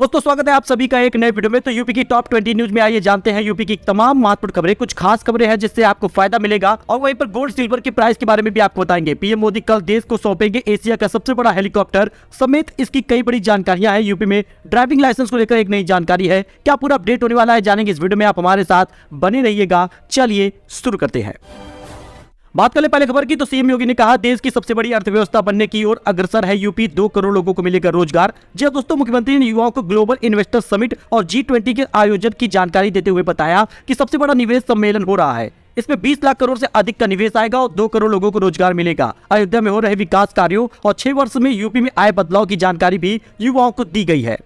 दोस्तों स्वागत है आप सभी का एक नए वीडियो में। तो यूपी की टॉप 20 न्यूज में आइए जानते हैं यूपी की तमाम महत्वपूर्ण खबरें। कुछ खास खबरें हैं जिससे आपको फायदा मिलेगा और वहीं पर गोल्ड सिल्वर की प्राइस के बारे में भी आपको बताएंगे। पीएम मोदी कल देश को सौंपेंगे एशिया का सबसे बड़ा हेलीकॉप्टर समेत इसकी कई बड़ी जानकारियां हैं। यूपी में ड्राइविंग लाइसेंस को लेकर एक नई जानकारी है। क्या पूरा अपडेट होने वाला है, जानेंगे इस वीडियो में। आप हमारे साथ बने रहिएगा। चलिए शुरू करते हैं। बात करें पहले खबर की, तो सीएम योगी ने कहा देश की सबसे बड़ी अर्थव्यवस्था बनने की ओर अग्रसर है यूपी, 2 करोड़ लोगों को मिलेगा रोजगार। जी दोस्तों, मुख्यमंत्री ने युवाओं को ग्लोबल इन्वेस्टर समिट और G20 के आयोजन की जानकारी देते हुए बताया कि सबसे बड़ा निवेश सम्मेलन हो रहा है। इसमें 20 लाख करोड़ से अधिक का निवेश आएगा और 2 करोड़ लोगों को रोजगार मिलेगा। अयोध्या में हो रहे विकास कार्यों और 6 वर्ष में यूपी में आए बदलाव की जानकारी भी युवाओं को दी गई है।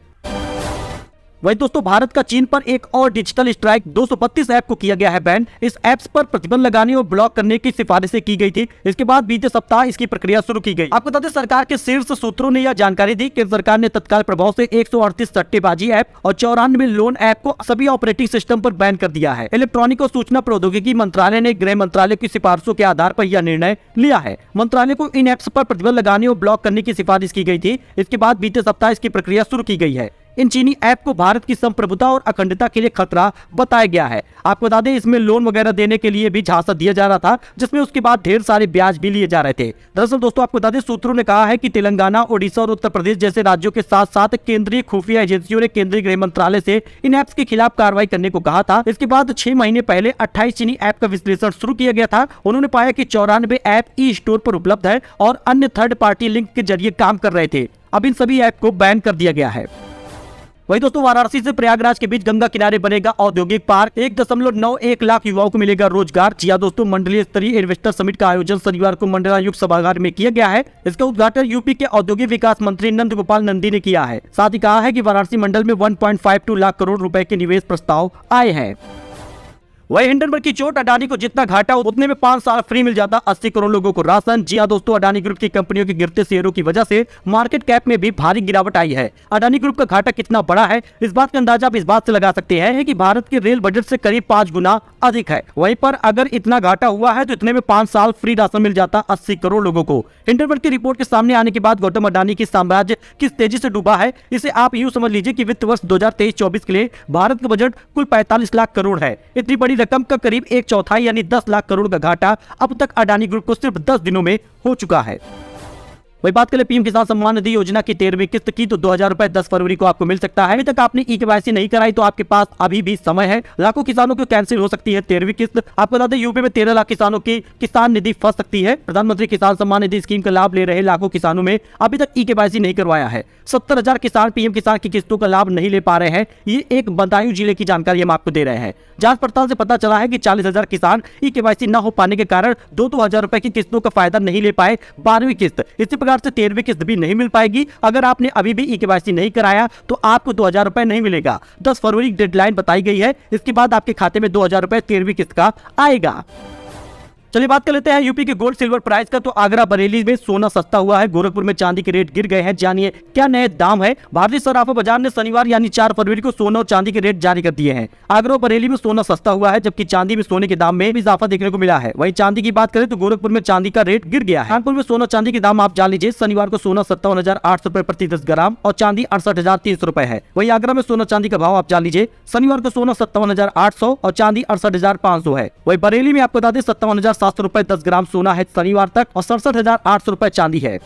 वहीं दोस्तों, भारत का चीन पर एक और डिजिटल स्ट्राइक 232 ऐप को किया गया है बैन। इस ऐप्स पर प्रतिबंध लगाने और ब्लॉक करने की सिफारिशें की गई थी। इसके बाद बीते सप्ताह इसकी प्रक्रिया शुरू की गई। आपको बता दें, सरकार के शीर्ष सूत्रों ने यह जानकारी दी कि सरकार ने तत्काल प्रभाव से 138 सट्टेबाजी ऐप और 94 लोन ऐप को सभी ऑपरेटिंग सिस्टम पर बैन कर दिया है। इलेक्ट्रॉनिक और सूचना प्रौद्योगिकी मंत्रालय ने गृह मंत्रालय की सिफारिशों के आधार पर यह निर्णय लिया है। मंत्रालय को इन ऐप्स पर प्रतिबंध लगाने और ब्लॉक करने की सिफारिश की गई थी। इसके बाद बीते सप्ताह इसकी प्रक्रिया शुरू की गई है। इन चीनी ऐप को भारत की संप्रभुता और अखंडता के लिए खतरा बताया गया है। आपको बता दें, इसमें लोन वगैरह देने के लिए भी झांसा दिया जा रहा था, जिसमें उसके बाद ढेर सारे ब्याज भी लिए जा रहे थे। दरअसल दोस्तों, आपको बता दें, सूत्रों ने कहा है कि तेलंगाना, ओडिशा और उत्तर प्रदेश जैसे राज्यों के साथ साथ केंद्रीय खुफिया एजेंसियों ने केंद्रीय गृह मंत्रालय से इन ऐप्स के खिलाफ कार्रवाई करने को कहा था। इसके बाद 6 महीने पहले 28 चीनी ऐप का विश्लेषण शुरू किया गया था। उन्होंने पाया कि 94 ऐप ई स्टोर पर उपलब्ध है और अन्य थर्ड पार्टी लिंक के जरिए काम कर रहे थे। अब इन सभी ऐप को बैन कर दिया गया है। वही दोस्तों, वाराणसी से प्रयागराज के बीच गंगा किनारे बनेगा औद्योगिक पार्क। 1.91 लाख युवाओं को मिलेगा रोजगार। जी हां दोस्तों, मंडलीय स्तरीय इन्वेस्टर समिट का आयोजन शनिवार को मंडलायुक्त सभागार में किया गया है। इसका उद्घाटन यूपी के औद्योगिक विकास मंत्री नंद गोपाल नंदी ने किया है। साथ ही कहा है कि वाराणसी मंडल में 1.52 लाख करोड़ रुपए के निवेश प्रस्ताव आए हैं। वही हिंडनबर्ग की चोट, अडानी को जितना घाटा उतने में 5 साल फ्री मिल जाता 80 करोड़ लोगों को राशन। जी हां दोस्तों, अडानी ग्रुप की कंपनियों के गिरते शेयरों की वजह से मार्केट कैप में भी भारी गिरावट आई है। अडानी ग्रुप का घाटा कितना बड़ा है, इस बात का अंदाजा आप इस बात से लगा सकते हैं कि भारत के रेल बजट से करीब 5 गुना अधिक है। वहीं पर अगर इतना घाटा हुआ है तो इतने में 5 साल फ्री राशन मिल जाता 80 करोड़ लोगों को। हिंडनबर्ग की रिपोर्ट के सामने आने के बाद गौतम अडानी की साम्राज्य किस तेजी से डूबा है, इसे आप यूं समझ लीजिए कि वित्त वर्ष 2023-24 के लिए भारत का बजट कुल 45 लाख करोड़ है। इतनी बड़ी रकम का करीब 1/4 यानी 10 लाख करोड़ का घाटा अब तक अडानी ग्रुप को सिर्फ 10 दिनों में हो चुका है। वही बात करें पीएम किसान सम्मान निधि योजना की 13वीं किस्त की, तो 2000 रुपए 10 फरवरी को आपको मिल सकता है। अभी तक आपने ई-केवाईसी नहीं कराई तो आपके पास अभी भी समय है। लाखों किसानों को कैंसिल हो सकती है 13वीं किस्त। आपको बता दें, यूपी में 13 लाख किसानों की किसान निधि फंस सकती है। प्रधानमंत्री किसान सम्मान निधि स्कीम का लाभ ले रहे लाखों किसानों में अभी तक ई-केवाईसी नहीं करवाया है। 70,000 किसान पीएम किसान की किस्तों का लाभ नहीं ले पा रहे हैं। ये एक बदायूं जिले की जानकारी हम आपको दे रहे हैं। जांच पड़ताल से पता चला है कि 40,000 किसान ई-केवाईसी न हो पाने के कारण 2-2 हजार रुपए की किस्तों का फायदा नहीं ले पाए 12वीं किस्त। इसी प्रकार से 13वीं किस्त भी नहीं मिल पाएगी। अगर आपने अभी भी ई-केवाईसी नहीं कराया तो आपको 2000 रुपए नहीं मिलेगा। 10 फरवरी डेडलाइन बताई गई है। इसके बाद आपके खाते में 2000 रुपए 13वीं किस्त का आएगा। चलिए बात कर लेते हैं यूपी के गोल्ड सिल्वर प्राइस का। तो आगरा बरेली में सोना सस्ता हुआ है। गोरखपुर में चांदी के रेट गिर गए हैं। जानिए क्या नए दाम है। भारतीय सराफा बाजार ने शनिवार यानी 4 फरवरी को सोना और चांदी के रेट जारी कर दिए हैं। आगरा और बरेली में सोना सस्ता हुआ है, जबकि चांदी में सोने के दाम में इजाफा देखने को मिला है। वहीं चांदी की बात करें तो गोरखपुर में चांदी का रेट गिर गया है। कानपुर में सोना चांदी के दाम आप जान लीजिए। शनिवार को सोना 57,800 रुपए प्रति 10 ग्राम और चांदी 68,300 रुपए है। वहीं आगरा में सोना चांदी का भाव आप जान लीजिए। शनिवार को सोना 57,800 और चांदी 68,500 है। वहीं बरेली में आपको बता दें 57,700 रुपए 10 ग्राम सोना है शनिवार तक और 67,800 रुपए चांदी है।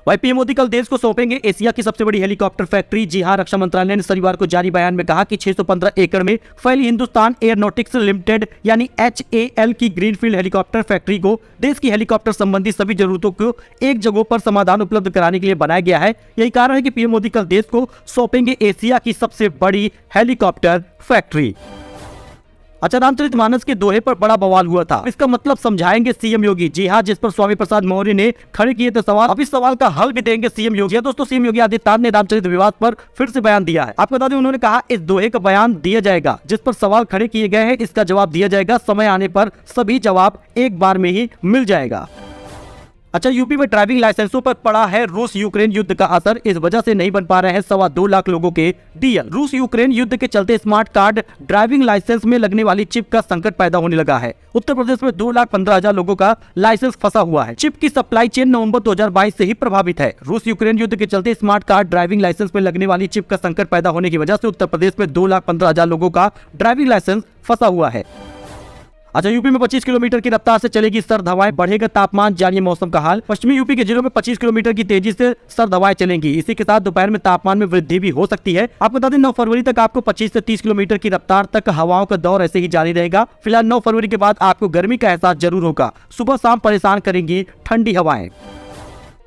वहीं पीएम मोदी कल देश को सौंपेंगे एशिया की सबसे बड़ी हेलीकॉप्टर फैक्ट्री। जी हां, रक्षा मंत्रालय ने शनिवार को जारी बयान में कहा कि 615 एकड़ में फैली हिंदुस्तान एयरोनॉटिक्स लिमिटेड यानी HAL की ग्रीनफील्ड हेलीकॉप्टर फैक्ट्री को देश की हेलीकॉप्टर संबंधी सभी जरूरतों को एक जगह पर समाधान उपलब्ध कराने के लिए बनाया गया है। यही कारण है कि पीएम मोदी कल देश को सौंपेंगे एशिया की सबसे बड़ी हेलीकॉप्टर फैक्ट्री। अच्छा, रामचरितमानस के दोहे पर बड़ा बवाल हुआ था। इसका मतलब समझाएंगे सीएम योगी। जी हां, जिस पर स्वामी प्रसाद मौर्य ने खड़े किए थे सवाल, अब इस सवाल का हल भी देंगे सीएम योगी। दोस्तों, सीएम योगी आदित्यनाथ ने रामचरित विवाद पर फिर से बयान दिया है। आपको बता दें, उन्होंने कहा इस दोहे का बयान दिया जाएगा। जिस पर सवाल खड़े किए गए हैं इसका जवाब दिया जाएगा। समय आने पर सभी जवाब एक बार में ही मिल जाएगा। अच्छा, यूपी में ड्राइविंग लाइसेंसों पर पड़ा है रूस यूक्रेन युद्ध का असर। इस वजह से नहीं बन पा रहे हैं 2.25 लाख लोगों के डीएल। रूस यूक्रेन युद्ध के चलते स्मार्ट कार्ड ड्राइविंग लाइसेंस में लगने वाली चिप का संकट पैदा होने लगा है। उत्तर प्रदेश में 2,15,000 लोगों का लाइसेंस फंसा हुआ है। चिप की सप्लाई चेन नवंबर 2022 से ही प्रभावित है। रूस यूक्रेन युद्ध के चलते स्मार्ट कार्ड ड्राइविंग लाइसेंस में लगने वाली चिप का संकट पैदा होने की वजह से उत्तर प्रदेश में 2,15,000 लोगों का ड्राइविंग लाइसेंस फंसा हुआ है। अच्छा, यूपी में 25 किलोमीटर की रफ्तार से चलेगी सर्द हवाएं, बढ़ेगा तापमान, जानिए मौसम का हाल। पश्चिमी यूपी के जिलों में 25 किलोमीटर की तेजी से सर्द हवाएं चलेंगी। इसी के साथ दोपहर में तापमान में वृद्धि भी हो सकती है। आपको बता दें 9 फरवरी तक आपको 25 से 30 किलोमीटर की रफ्तार तक हवाओं का दौर ऐसे ही जारी रहेगा। फिलहाल 9 फरवरी के बाद आपको गर्मी का एहसास जरूर होगा। सुबह शाम परेशान करेंगी ठंडी हवाएं।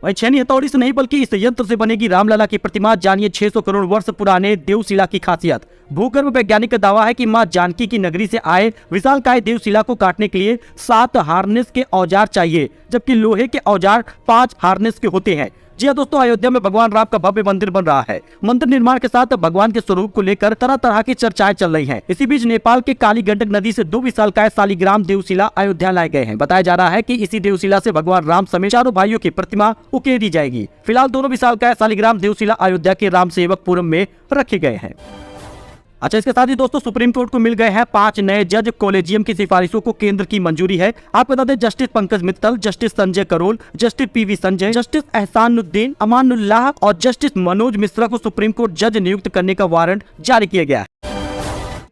वही छेनी हथौड़ी से नहीं बल्कि इस यंत्र से बनेगी रामलला की प्रतिमा। जानिए 600 करोड़ वर्ष पुराने देवशिला की खासियत। भूगर्भ वैज्ञानिक का दावा है कि मां जानकी की नगरी से आए विशालकाय देवशिला को काटने के लिए 7 हार्नेस के औजार चाहिए, जबकि लोहे के औजार 5 हार्नेस के होते हैं। जी हाँ दोस्तों, अयोध्या में भगवान राम का भव्य मंदिर बन रहा है। मंदिर निर्माण के साथ भगवान के स्वरूप को लेकर तरह तरह की चर्चाएं चल रही हैं। इसी बीच नेपाल के काली गंडक नदी से 2 विशालकाय शालिग्राम देवशिला अयोध्या लाए गए हैं। बताया जा रहा है कि इसी देवशिला से भगवान राम समेत चारों भाइयों की प्रतिमा उकेरी जाएगी। फिलहाल दोनों विशालकाय शालिग्राम देवशिला अयोध्या के राम सेवकपुरम में रखे गए हैं। अच्छा, इसके साथ ही दोस्तों सुप्रीम कोर्ट को मिल गए हैं 5 नए जज। कॉलेजियम की सिफारिशों को केंद्र की मंजूरी है। आप बता दें justice Pankaj Mittal, justice Sanjay Karol, justice PV Sanjay, justice Ahsanuddin Amanullah और जस्टिस मनोज मिश्रा को सुप्रीम कोर्ट जज नियुक्त करने का वारंट जारी किया गया है।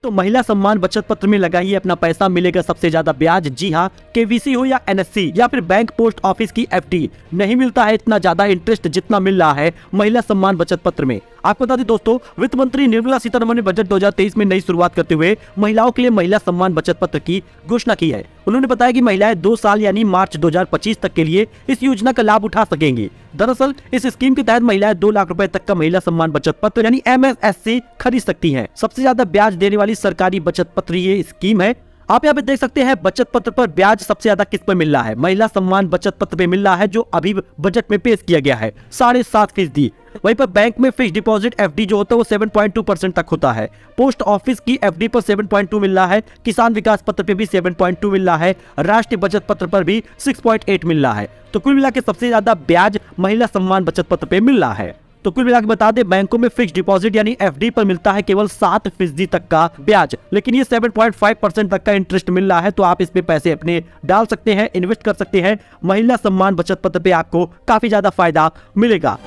तो महिला सम्मान बचत पत्र में लगाइए अपना पैसा, मिलेगा सबसे ज्यादा ब्याज। जी हाँ, केवीसी हो या एनएससी या फिर बैंक पोस्ट ऑफिस की एफडी, नहीं मिलता है इतना ज्यादा इंटरेस्ट जितना मिल रहा है महिला सम्मान बचत पत्र में। आपको बता दें दोस्तों, वित्त मंत्री निर्मला सीतारमण ने बजट 2023 में नई शुरुआत करते हुए महिलाओं के लिए महिला सम्मान बचत पत्र की घोषणा की है। उन्होंने बताया कि महिलाएं 2 साल यानी मार्च 2025 तक के लिए इस योजना का लाभ उठा सकेंगी। दरअसल इस स्कीम के तहत महिलाएं 2 लाख रुपए तक का महिला सम्मान बचत पत्र यानी MSSC खरीद सकती हैं। सबसे ज्यादा ब्याज देने वाली सरकारी बचत पत्र ये स्कीम है। आप यहाँ पे देख सकते हैं बचत पत्र पर ब्याज सबसे ज्यादा किस पर मिल रहा है। महिला सम्मान बचत पत्र पे मिल रहा है, जो अभी बजट में पेश किया गया है, 7.5%। वहीं पर बैंक में फिक्स डिपॉजिट FD जो होता है वो 7.2% तक होता है। पोस्ट ऑफिस की FD पर 7.2 मिल रहा है। किसान विकास पत्र पे भी 7.2 मिल रहा है। राष्ट्रीय बचत पत्र पर भी 6.8 मिल रहा है। तो कुल मिला के सबसे ज्यादा ब्याज महिला सम्मान बचत पत्र पे मिल रहा है। तो कुल मिला के बता दें, बैंकों में फिक्स डिपॉजिट यानी FD पर मिलता है केवल 7% तक का ब्याज, लेकिन ये 7.5% तक का इंटरेस्ट मिल रहा है। तो आप इसमें पैसे अपने डाल सकते हैं, इन्वेस्ट कर सकते हैं। महिला सम्मान बचत पत्र पे आपको काफी ज्यादा फायदा मिलेगा।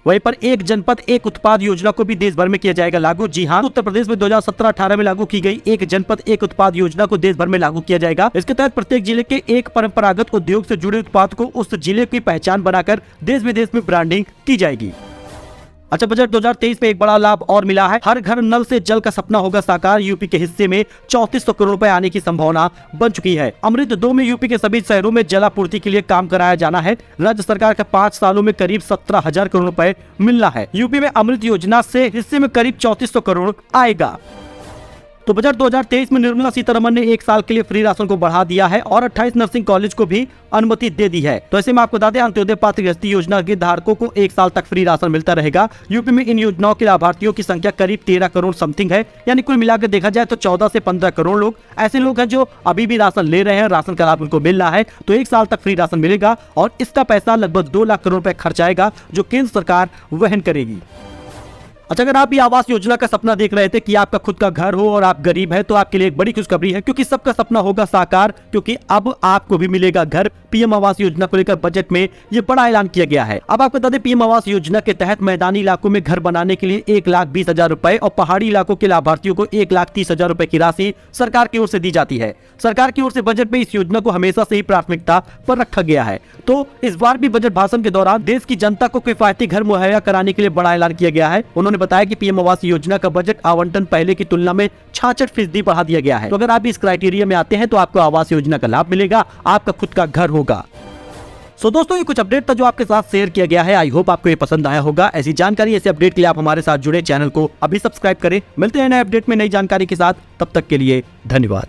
वहीं पर एक जनपद एक उत्पाद योजना को भी देश भर में किया जाएगा लागू। जी हाँ, उत्तर प्रदेश में 2017-18 में लागू की गई एक जनपद एक उत्पाद योजना को देश भर में लागू किया जाएगा। इसके तहत प्रत्येक जिले के एक परंपरागत उद्योग से जुड़े उत्पाद को उस जिले की पहचान बनाकर देश विदेश में ब्रांडिंग की जाएगी। अच्छा, बजट 2023 में एक बड़ा लाभ और मिला है। हर घर नल से जल का सपना होगा साकार। यूपी के हिस्से में 3400 करोड़ रुपए आने की संभावना बन चुकी है। अमृत 2 में यूपी के सभी शहरों में जलापूर्ति के लिए काम कराया जाना है। राज्य सरकार का 5 सालों में करीब 17,000 करोड़ रुपए मिलना है। यूपी में अमृत योजना से हिस्से में करीब 3400 करोड़ आएगा। तो बजट 2023 में निर्मला सीतारमण ने 1 साल के लिए फ्री राशन को बढ़ा दिया है और 28 नर्सिंग कॉलेज को भी अनुमति दे दी है। तो ऐसे में आपको बता दें, अंत्योदय पात्र गृहस्थी योजना के धारकों को 1 साल तक फ्री राशन मिलता रहेगा। यूपी में इन योजनाओं के लाभार्थियों की संख्या करीब 13 करोड़ समथिंग है। यानी कुल मिलाकर देखा जाए तो 14 से 15 करोड़ लोग ऐसे लोग हैं जो अभी भी राशन ले रहे हैं, राशन का लाभ उनको मिल रहा है। तो 1 साल तक फ्री राशन मिलेगा और इसका पैसा लगभग 2 लाख करोड़ रुपए खर्च आएगा, जो केंद्र सरकार वहन करेगी। अच्छा, अगर आप भी आवास योजना का सपना देख रहे थे कि आपका खुद का घर हो और आप गरीब हैं, तो आपके लिए एक बड़ी खुशखबरी है, क्योंकि सबका सपना होगा साकार, क्योंकि अब आपको भी मिलेगा घर। पीएम आवास योजना को लेकर बजट में ये बड़ा ऐलान किया गया है। अब आपको बता दें, पीएम आवास योजना के तहत मैदानी इलाकों में घर बनाने के लिए 1,20,000 रुपए और पहाड़ी इलाकों के लाभार्थियों को 1,30,000 रुपए की राशि सरकार की ओर से दी जाती है। सरकार की ओर से बजट में इस योजना को हमेशा से ही प्राथमिकता पर रखा गया है। तो इस बार भी बजट भाषण के दौरान देश की जनता को किफायती घर मुहैया कराने के लिए बड़ा ऐलान किया गया है। उन्होंने बताया कि पीएम आवास योजना का बजट आवंटन पहले की तुलना में 66% बढ़ा दिया गया है। तो अगर आप इस क्राइटेरिया में आते हैं तो आपको आवास योजना का लाभ मिलेगा, आपका खुद का घर होगा। सो दोस्तों, ये कुछ अपडेट था जो आपके साथ शेयर किया गया है। आई होप आपको ये पसंद आया होगा। ऐसी जानकारी, ऐसे अपडेट के लिए आप हमारे साथ जुड़े, चैनल को अभी सब्सक्राइब करें। मिलते हैं नए अपडेट में नई जानकारी के साथ, तब तक के लिए धन्यवाद।